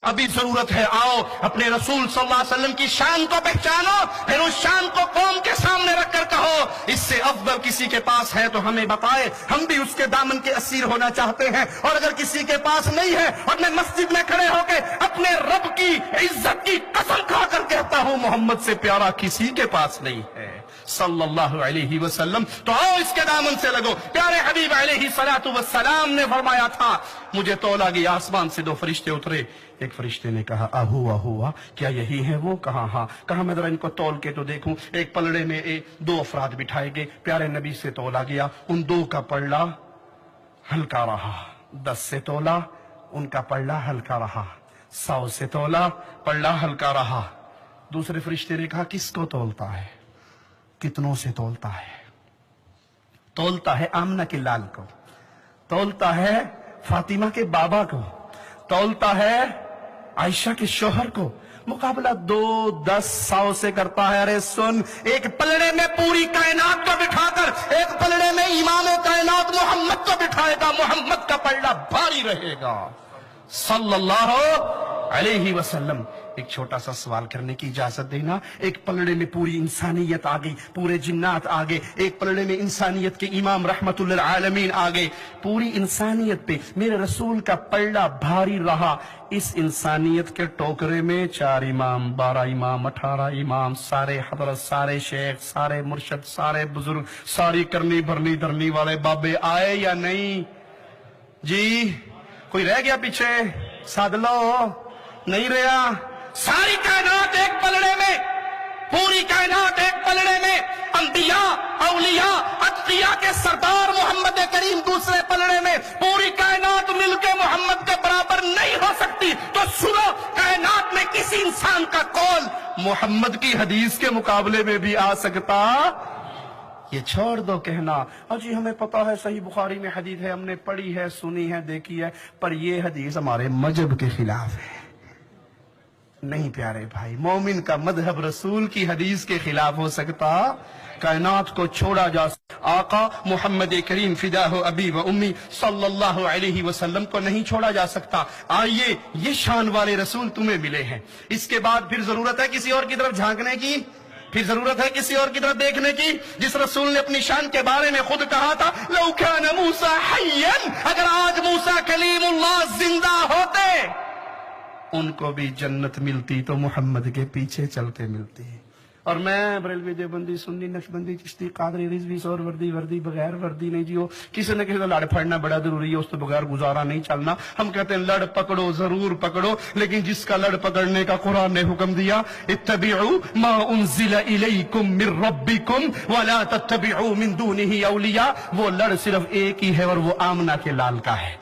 ابھی ضرورت ہے، آؤ اپنے رسول صلی اللہ علیہ وسلم کی شان کو پہچانو، پھر اس شان کو قوم کے سامنے رکھ کر کہو اس سے افضل کسی کے پاس ہے تو ہمیں بتائے، ہم بھی اس کے دامن کے اسیر ہونا چاہتے ہیں۔ اور اگر کسی کے پاس نہیں ہے اور میں مسجد میں کھڑے ہو کے اپنے رب کی عزت کی قسم کھا کر کہتا ہوں محمد سے پیارا کسی کے پاس نہیں ہے صلی اللہ علیہ وسلم، تو آؤ اس کے دامن سے لگو۔ پیارے حبیب علیہ الصلوۃ والسلام نے فرمایا تھا مجھے تولا گیا، آسمان سے دو فرشتے اترے، ایک فرشتے نے کہا ہوا کیا یہی ہے وہ؟ کہا ہاں۔ کہا میں ذرا ان کو تول کے تو دیکھوں۔ ایک پلڑے میں دو افراد بٹھائے گئے، پیارے نبی سے تولا گیا، ان دو کا پلڑا ہلکا رہا، 10 سے تولا ان کا پلڑا ہلکا رہا، 100 سے تولا پلڑا ہلکا رہا۔ دوسرے فرشتے نے کہا کس کو تولتا ہے؟ کتنوں سے تولتا ہے؟ تولتا ہے آمنہ کے لال کو، تولتا ہے فاطمہ کے بابا کو، تولتا ہے عائشہ کے شوہر کو، مقابلہ 2 10 100 سے کرتا ہے۔ ارے سن، ایک پلڑے میں پوری کائنات کو بٹھا کر ایک پلڑے میں امام کائنات محمد کو بٹھائے گا، محمد کا پلڑا بھاری رہے گا صلی اللہ علیہ وسلم۔ ایک چھوٹا سا سوال کرنے کی اجازت دینا۔ ایک پلڑے میں پوری انسانیت آگئی، پورے جنات آگئے، ایک پلڑے میں انسانیت کے امام رحمت للعالمین آگئے، پوری انسانیت پہ میرے رسول کا پلڑا بھاری رہا۔ اس انسانیت کے ٹوکرے میں 4 امام، 12 امام، 18 امام، سارے حضرت، سارے شیخ، سارے مرشد، سارے بزرگ، ساری کرنی بھرنی دھرنی والے بابے آئے یا نہیں؟ جی کوئی رہ گیا پیچھے؟ ساد لو، نہیں رہا۔ ساری کائنات ایک پلڑے میں، پوری کائنات ایک پلڑے میں، انبیاء، اولیاء، اتقیاء کے سردار محمد کریم دوسرے پلڑے میں، پوری کائنات مل کے محمد کے برابر نہیں ہو سکتی۔ تو سنو، کائنات میں کسی انسان کا قول محمد کی حدیث کے مقابلے میں بھی آ سکتا؟ یہ چھوڑ دو کہنا اور جی ہمیں پتا ہے صحیح بخاری میں حدیث ہے، ہم نے پڑھی ہے، سنی ہے، دیکھی ہے، پر یہ حدیث ہمارے مذہب کے خلاف ہے۔ نہیں پیارے بھائی، مومن کا مذہب رسول کی حدیث کے خلاف ہو سکتا؟ کائنات کو چھوڑا جا سکتا، آقا محمد کریم فداہ ابی و امی صلی اللہ علیہ وسلم کو نہیں چھوڑا جا سکتا۔ آئیے، یہ شان والے رسول تمہیں ملے ہیں، اس کے بعد پھر ضرورت ہے کسی اور کی طرف جھانکنے کی؟ پھر ضرورت ہے کسی اور کی طرف دیکھنے کی؟ جس رسول نے اپنی شان کے بارے میں خود کہا تھا لو کان موسیٰ حیًّا، اگر آج موسیٰ کلیم اللہ زندہ ہوتے ان کو بھی جنت ملتی تو محمد کے پیچھے چل کے ملتی۔ اور میں بریلوی دیوبندی سنی نقشبندی چشتی قادری رضوی سور وردی بغیر وردی نہیں جیو، کسی نہ کسی کا لڑ پھڑنا بڑا ضروری ہے، اس تو بغیر گزارا نہیں چلنا۔ ہم کہتے ہیں لڑ پکڑو، ضرور پکڑو، لیکن جس کا لڑ پکڑنے کا قرآن نے حکم دیا اتبعوا ما انزل الیکم من ربکم ولا تتبعوا من دونہ اولیاء، وہ لڑ صرف ایک ہی ہے اور وہ آمنہ کے لال کا ہے۔